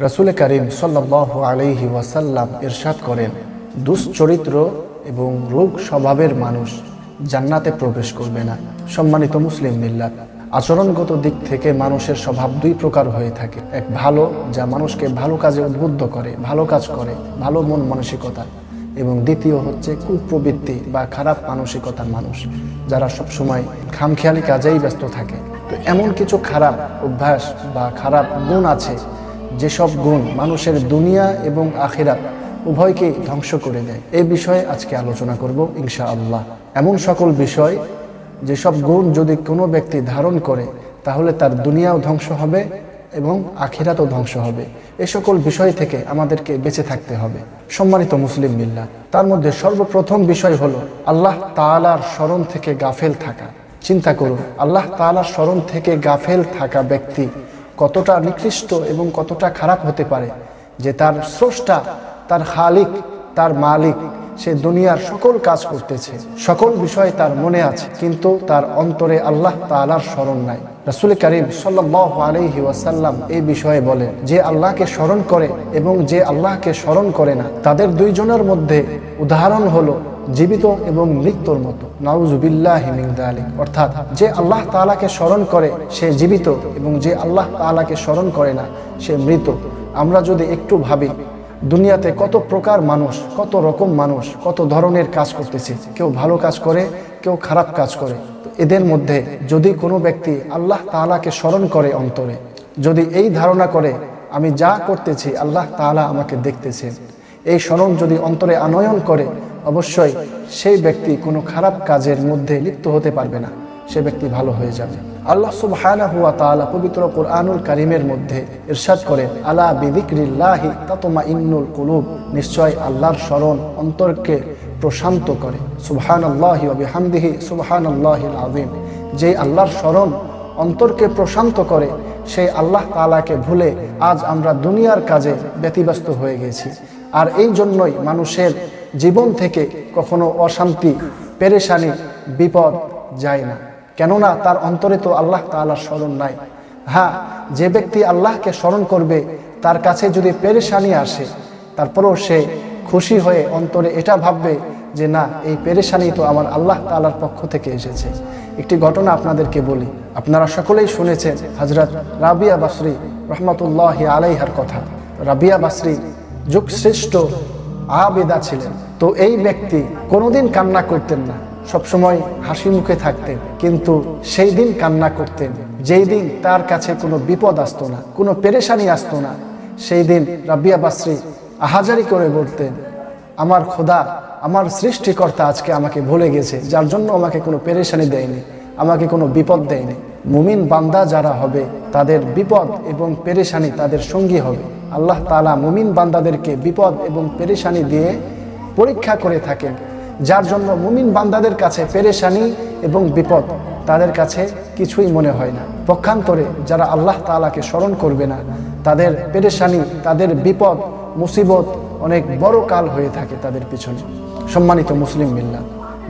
রাসূল কারীম সাল্লাল্লাহু আলাইহি ওয়াসাল্লাম ইরশাদ করেন, দুশ্চরিত্র এবং রোগ স্বভাবের মানুষ জান্নাতে প্রবেশ করবে না। সম্মানিত মুসলিম মিল্লাত, আচরণগত দিক থেকে মানুষের স্বভাব দুই প্রকার হয়ে থাকে। এক ভালো, যা মানুষকে ভালো কাজে উদ্বুদ্ধ করে, ভালো কাজ করে, ভালো মন মানসিকতা, এবং দ্বিতীয় হচ্ছে কুপ্রবৃত্তি বা খারাপ মানসিকতার মানুষ, যারা সবসময় খামখেয়ালি কাজেই ব্যস্ত থাকে। তো এমন কিছু খারাপ অভ্যাস বা খারাপ গুণ আছে যেসব গুণ মানুষের দুনিয়া এবং আখিরাত উভয়কেই ধ্বংস করে দেয়। এই বিষয়ে আজকে আলোচনা করব ইনশাআল্লাহ। এমন সকল বিষয় যেসব গুণ যদি কোনো ব্যক্তি ধারণ করে তাহলে তার দুনিয়াও ধ্বংস হবে এবং আখিরাতও ধ্বংস হবে। এই সকল বিষয় থেকে আমাদেরকে বেঁচে থাকতে হবে। সম্মানিত মুসলিম মিল্লাত, তার মধ্যে সর্বপ্রথম বিষয় হলো আল্লাহ তাআলার স্মরণ থেকে গাফেল থাকা। চিন্তা করুন, আল্লাহ তাআলার স্মরণ থেকে গাফেল থাকা ব্যক্তি কতটা নিকৃষ্ট এবং কতটা খারাপ হতে পারে, যে তার স্রষ্টা, তার খালিক, তার মালিক, সে দুনিয়ার সকল কাজ করতেছে, সকল বিষয় তার মনে আছে, কিন্তু তার অন্তরে আল্লাহ তাআলার স্মরণ নাই। রাসূল কারীম সাল্লাল্লাহু আলাইহি ওয়াসাল্লাম এই বিষয়ে বলেন, যে আল্লাহকে স্মরণ করে এবং যে আল্লাহকে স্মরণ করে না, তাদের দুইজনের মধ্যে উদাহরণ হলো জীবিত এবং মৃত্যুর মতো। নাউযুবিল্লাহি মিন যালিক। অর্থাৎ যে আল্লাহ তাআলাকে স্মরণ করে সে জীবিত এবং যে আল্লাহ তাআলাকে স্মরণ করে না সে মৃত। আমরা যদি একটু ভাবি, দুনিয়াতে কত প্রকার মানুষ, কত রকম মানুষ, কত ধরনের কাজ করতেছে। কেউ ভালো কাজ করে, কেউ খারাপ কাজ করে। তো এদের মধ্যে যদি কোনো ব্যক্তি আল্লাহ তাআলাকে স্মরণ করে অন্তরে, যদি এই ধারণা করে আমি যা করতেছি আল্লাহ তাআলা আমাকে দেখতেছেন, এই স্মরণ যদি অন্তরে আনয়ন করে, অবশ্যই সেই ব্যক্তি কোনো খারাপ কাজের মধ্যে লিপ্ত হতে পারবে না, সে ব্যক্তি ভালো হয়ে যাবে। আল্লাহ সুবহানাহু ওয়া তাআলা পবিত্র কোরআনুল কারীমের মধ্যে ইরশাদ করেন, আলা বিযিকরিল্লাহি তাতমাইন্নুল কুলুব। নিশ্চয় আল্লাহর স্মরণ অন্তরকে প্রশান্ত করে। সুবহানাল্লাহি ওয়া বিহামদিহি সুবহানাল্লাহিল আযীম। যে আল্লাহর স্মরণ অন্তরকে প্রশান্ত করে, সেই আল্লাহ তাআলাকে ভুলে আজ আমরা দুনিয়ার কাজে ব্যতিব্যস্ত হয়ে গেছি। আর এই জন্যই মানুষের জীবন থেকে কখনো অশান্তি, পেরেশানি, বিপদ যায় না, কেননা তার অন্তরে তো আল্লাহ তাআলার স্মরণ নাই। হ্যাঁ, যে ব্যক্তি আল্লাহকে স্মরণ করবে তার কাছে যদি পেরেশানি আসে, তারপরেও সে খুশি হয়ে অন্তরে এটা ভাববে যে না, এই পেরেশানি তো আমার আল্লাহ তাআলার পক্ষ থেকে এসেছে। একটি ঘটনা আপনাদেরকে বলি। আপনারা সকলেই শুনেছেন হযরত রাবিয়া বাসরি রহমাতুল্লাহি আলাইহার কথা। রাবিয়া বাসরি যুগশ্রেষ্ঠ আবেদা ছিলেন। তো এই ব্যক্তি কোনোদিন কান্না করতেন না, সবসময় হাসি মুখে থাকতেন, কিন্তু সেই দিন কান্না করতেন যেই দিন তার কাছে কোনো বিপদ আসতো না, কোনো পেরেশানি আসতো না। সেই দিন রাবিয়া বাসরি আহাজারি করে বলতেন, আমার খোদা, আমার সৃষ্টিকর্তা আজকে আমাকে ভুলে গেছে, যার জন্য আমাকে কোনো পেরেশানি দেয়নি, আমাকে কোনো বিপদ দেয়নি। মুমিন বান্দা যারা হবে তাদের বিপদ এবং পেরেশানি তাদের সঙ্গী হবে। আল্লাহ তাআলা মুমিন বান্দাদেরকে বিপদ এবং পেরেশানি দিয়ে পরীক্ষা করে থাকেন, যার জন্য মুমিন বান্দাদের কাছে পেরেশানি এবং বিপদ তাদের কাছে কিছুই মনে হয় না। পক্ষান্তরে যারা আল্লাহ তাআলাকে স্মরণ করবে না, তাদের পেরেশানি, তাদের বিপদ, মুসিবত অনেক বড় কাল হয়ে থাকে তাদের পিছনে। সম্মানিত মুসলিম মিল্লাত,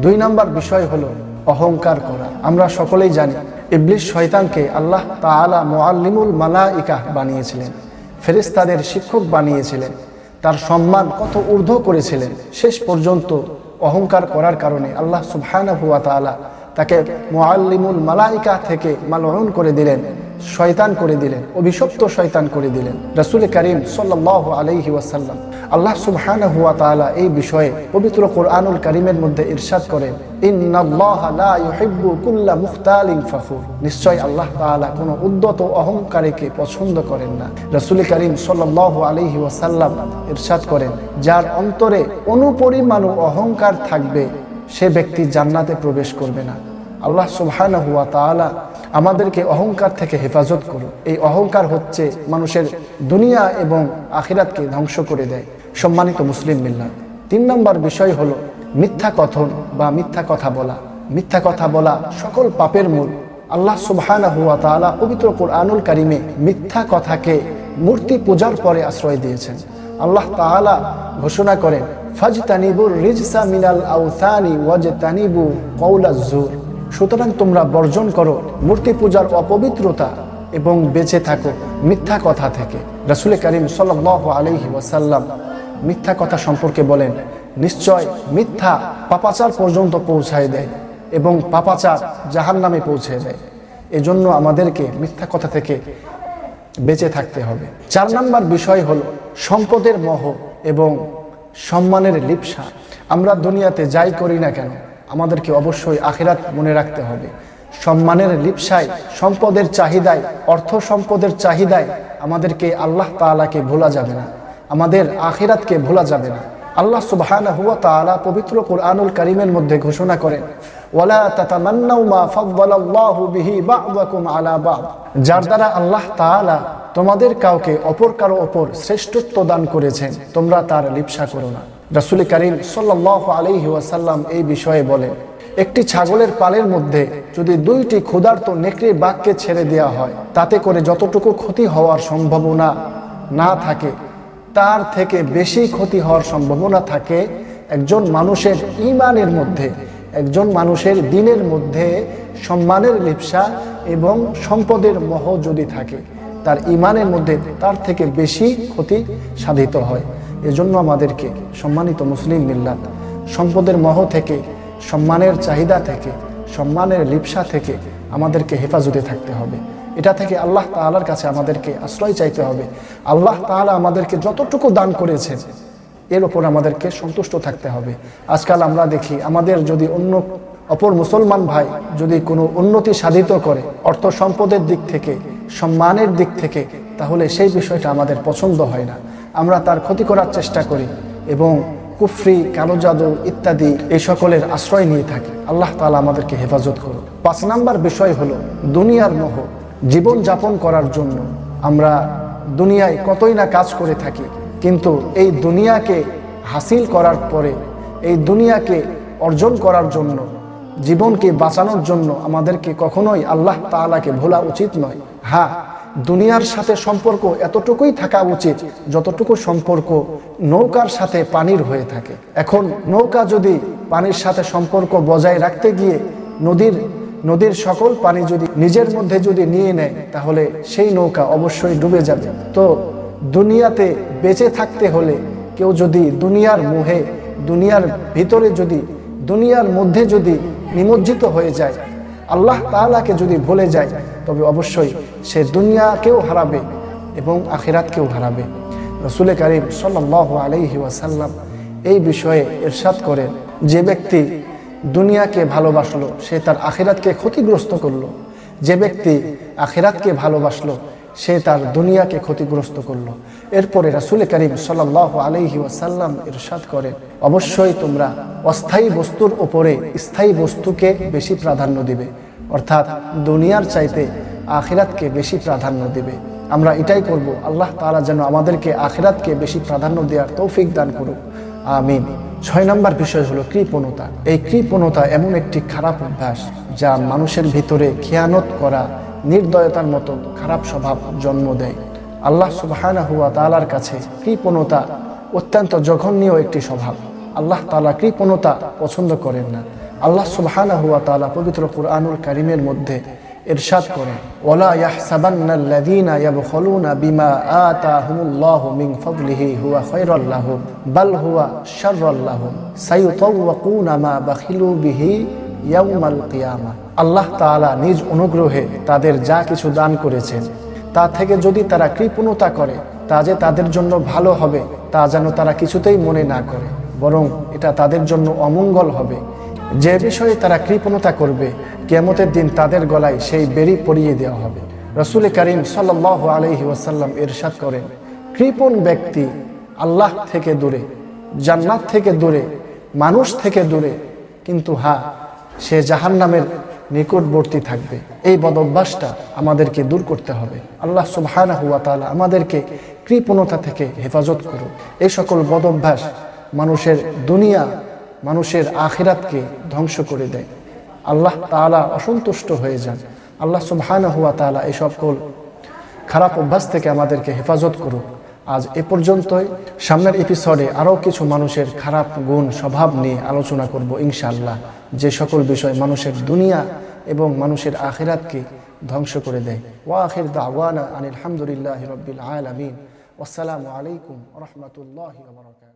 2 নম্বর বিষয় হলো অহংকার করা। আমরা সকলেই জানি ইবলিস শয়তানকে আল্লাহ তাআলা মুআল্লিমুল মালাইকা বানিয়েছিলেন, ফেরেশতাদের শিক্ষক বানিয়েছিলেন, তার সম্মান কত ঊর্ধ্ব করেছিলেন। শেষ পর্যন্ত অহংকার করার কারণে আল্লাহ সুবহানাহু ওয়া তাআলা তাকে মুআল্লিমুল মালাইকা থেকে মালউন করে দিলেন, শয়তান করে দিলেন, অভিশপ্ত শয়তান করে দিলেন। রাসূল কারীম সাল্লাল্লাহু আলাইহি ওয়াসাল্লাম, আল্লাহ সুবহানাহু ওয়া তাআলা এই বিষয়ে পবিত্র কোরআনুল কারীমের মধ্যে ইরশাদ করেন, ইন্নাল্লাহা লা ইউহিব্বু কুল্লা মুখতালিন ফখুর। নিশ্চয় আল্লাহ তাআলা কোনো উদ্যত অহংকারীকে পছন্দ করেন না। রাসূল কারীম সাল্লাল্লাহু আলাইহি ওয়াসাল্লাম ইরশাদ করেন, যার অন্তরে অনুপরিমাণ অহংকার থাকবে সে ব্যক্তি জান্নাতে প্রবেশ করবে না। আল্লাহ সুবহানাহু ওয়া তাআলা আমাদেরকে অহংকার থেকে হেফাজত করুন। এই অহংকার হচ্ছে মানুষের দুনিয়া এবং আখিরাতকে ধ্বংস করে দেয়। সম্মানিত মুসলিম মিল্লাত, 3 নম্বর বিষয় হলো মিথ্যা কথন বা মিথ্যা কথা বলা। মিথ্যা কথা বলা সকল পাপের মূল। আল্লাহ সুবহানাহু ওয়া তাআলা পবিত্র কোরআনুল কারীমে মিথ্যা কথাকে মূর্তি পূজার পরে আশ্রয় দিয়েছেন। আল্লাহ তাআলা ঘোষণা করেন, ফাজতানিবুর রিজসা মিনাল আওসানি ওয়াজতানিবু কওলাজ জুর। সুতরাং তোমরা বর্জন করো মূর্তি পূজার অপবিত্রতা এবং বেঁচে থাকো মিথ্যা কথা থেকে। রাসূল করিম সাল্লাল্লাহু আলাইহি ওয়াসাল্লাম মিথ্যা কথা সম্পর্কে বলেন, নিশ্চয় মিথ্যা পাপাচার পর্যন্ত পৌঁছায় দেয় এবং পাপাচার জাহান্নামে পৌঁছে দেয়। এজন্য আমাদেরকে মিথ্যা কথা থেকে বেঁচে থাকতে হবে। 4 নম্বর বিষয় হলো সম্পদের মোহ এবং সম্মানের লিপ্সা। আমরা দুনিয়াতে যাই করি না কেন আমাদেরকে অবশ্যই আখিরাত মনে রাখতে হবে। সম্মানের লিপ্সায়, সম্পদের চাহিদায়, অর্থ সম্পদের চাহিদায় আমাদেরকে আল্লাহ তাআলাকে ভোলা যাবে না, আমাদের আখিরাতকে ভোলা যাবে না। আল্লাহ সুবহানাহু ওয়া তাআলা পবিত্র কুরআনুল কারীমের মধ্যে ঘোষণা করেন, ওয়ালা তাতামান্নাউ মা ফাদ্দালাল্লাহু বিহি বা'দাকুম আলা বা'দ। যার দ্বারা আল্লাহ তাআলা তোমাদের কাউকে অপর কারো ওপর শ্রেষ্ঠত্ব দান করেছেন, তোমরা তার লিপ্সা করো না। রাসূল করিম সাল্লাল্লাহু আলাইহি ওয়াসাল্লাম এই বিষয়ে বলেন, একটি ছাগলের পালের মধ্যে যদি 2টি ক্ষুধার্ত নেকড়ে বাঘকে ছেড়ে দেওয়া হয়, তাতে করে যতটুকু ক্ষতি হওয়ার সম্ভাবনা না থাকে তার থেকে বেশি ক্ষতি হওয়ার সম্ভাবনা থাকে একজন মানুষের ঈমানের মধ্যে, একজন মানুষের দ্বীনের মধ্যে সম্মানের লিপ্সা এবং সম্পদের মোহ যদি থাকে, তার ঈমানের মধ্যে তার থেকে বেশি ক্ষতি সাধিত হয়। এজন্য আমাদেরকে সম্মানিত মুসলিম মিল্লাত সম্পদের মোহ থেকে, সম্মানের চাহিদা থেকে, সম্মানের লিপ্সা থেকে আমাদেরকে হেফাজতে থাকতে হবে। এটা থেকে আল্লাহ তাআলার কাছে আমাদেরকে আশ্রয় চাইতে হবে। আল্লাহ তাআলা আমাদেরকে যতটুকু দান করেছেন এর উপর আমাদেরকে সন্তুষ্ট থাকতে হবে। আজকাল আমরা দেখি আমাদের যদি অপর মুসলমান ভাই যদি কোনো উন্নতি সাধিত করে অর্থ সম্পদের দিক থেকে, সম্মানের দিক থেকে, তাহলে সেই বিষয়টা আমাদের পছন্দ হয় না, আমরা তার ক্ষতি করার চেষ্টা করি এবং কুফরি, কালো জাদু ইত্যাদি এই সকলের আশ্রয় নিয়ে থাকি। আল্লাহ তাআলা আমাদেরকে হেফাজত করুন। 5 নম্বর বিষয় হলো দুনিয়ার মোহ। জীবন যাপন করার জন্য আমরা দুনিয়ায় কতই না কাজ করে থাকি, কিন্তু এই দুনিয়াকে হাসিল করার পরে, এই দুনিয়াকে অর্জন করার জন্য, জীবনকে বাঁচানোর জন্য আমাদেরকে কখনোই আল্লাহ তাআলাকে ভোলা উচিত নয়। হ্যাঁ, দুনিয়ার সাথে সম্পর্ক এতটুকুই থাকা উচিত যতটুকু সম্পর্ক নৌকার সাথে পানির হয়ে থাকে। এখন নৌকা যদি পানির সাথে সম্পর্ক বজায় রাখতে গিয়ে নদীর সকল পানি যদি নিজের মধ্যে যদি নিয়ে নেয়, তাহলে সেই নৌকা অবশ্যই ডুবে যাবে। তো দুনিয়াতে বেঁচে থাকতে হলে কেউ যদি দুনিয়ার মোহে, দুনিয়ার ভিতরে যদি, দুনিয়ার মধ্যে যদি নিমজ্জিত হয়ে যায়, আল্লাহ তাআলাকে যদি ভুলে যায়, তবে অবশ্যই সে দুনিয়াকেও হারাবে এবং আখিরাতকেও হারাবে। রাসূল করিম সাল্লাল্লাহু আলাইহি ওয়াসাল্লাম এই বিষয়ে ইরশাদ করেন, যে ব্যক্তি দুনিয়াকে ভালোবাসলো সে তার আখিরাতকে ক্ষতিগ্রস্ত করলো, যে ব্যক্তি আখিরাতকে ভালোবাসলো সে তার দুনিয়াকে ক্ষতিগ্রস্ত করলো। এরপরে রাসূল করিম সাল্লাল্লাহু আলাইহি ওয়াসাল্লাম ইরশাদ করেন, অবশ্যই তোমরা অস্থায়ী বস্তুর উপরে স্থায়ী বস্তুকে বেশি প্রাধান্য দিবে, অর্থাৎ দুনিয়ার চাইতে আখিরাতকে বেশি প্রাধান্য দিবে। আমরা এটাই করব। আল্লাহ তাআলা যেন আমাদেরকে আখিরাতকে বেশি প্রাধান্য দেওয়ার তৌফিক দান করুক, আমিন। 6 নম্বর বিষয় হলো কৃপণতা। এই কৃপণতা এমন একটি খারাপ অভ্যাস যা মানুষের ভিতরে খেয়ানত করা, নির্দয়তার মতো খারাপ স্বভাব জন্ম দেয়। আল্লাহ সুবহানাহু ওয়া তাআলার কাছে কৃপণতা অত্যন্ত জঘন্য একটি স্বভাব। আল্লাহ তাআলা কৃপণতা পছন্দ করেন না। আল্লাহ সুবহানাহু ওয়া তাআলা পবিত্র কুরআনুল কারীমের মধ্যে ইরশাদ করেন, ওয়ালা ইয়াহসাবান্নাল্লাযীনা ইয়াবখুলুনা বিমা আতাহুমুল্লাহু মিন ফাদলিহি হুয়া খায়রাল লাহুম বাল হুয়া শাররাল লাহুম সায়ুতাওয়াকুনা মা বাখিলু বিহি ইয়াউমাল কিয়ামাহ। আল্লাহ তাআলা নিজ অনুগ্রহে তাদের যা কিছু দান করেছেন তা থেকে যদি তারা কৃপণতা করে, তা যে তাদের জন্য ভালো হবে তা যেন তারা কিছুতেই মনে না করে, বরং এটা তাদের জন্য অমঙ্গল হবে। যে বিষয়ে তারা কৃপণতা করবে, কিয়ামতের দিন তাদের গলায় সেই বেড়ি পরিয়ে দেওয়া হবে। রাসূল করিম সাল্লাল্লাহু আলাইহি ওয়াসাল্লাম ইরশাদ করেন, কৃপণ ব্যক্তি আল্লাহ থেকে দূরে, জান্নাত থেকে দূরে, মানুষ থেকে দূরে, কিন্তু হ্যাঁ, সে জাহান্নামের নিকটবর্তী থাকবে। এই বদ অভ্যাসটা আমাদেরকে দূর করতে হবে। আল্লাহ সুবহানাহু ওয়া তাআলা আমাদেরকে কৃপণতা থেকে হেফাজত করুন। এই সকল বদ অভ্যাস মানুষের দুনিয়া, মানুষের আখিরাতকে ধ্বংস করে দেয়। আল্লাহ তাআলা অসন্তুষ্ট হয়ে যান। আল্লাহ সুবহানাহু ওয়া তাআলা এই সকল খারাপ অভ্যাস থেকে আমাদেরকে হেফাজত করুন। আজ এ পর্যন্তই। সামনের এপিসোডে আরও কিছু মানুষের খারাপ গুণ, স্বভাব নিয়ে আলোচনা করব ইনশাআল্লাহ, যে সকল বিষয় মানুষের দুনিয়া এবং মানুষের আখিরাতকে ধ্বংস করে দেয়। ওয়া আখির দাওয়ানা আনিল হামদুলিল্লাহি রাব্বিল আলামিন। ওয়াসসালামু আলাইকুম ওয়া রাহমাতুল্লাহি ওয়া বারাকাতুহু।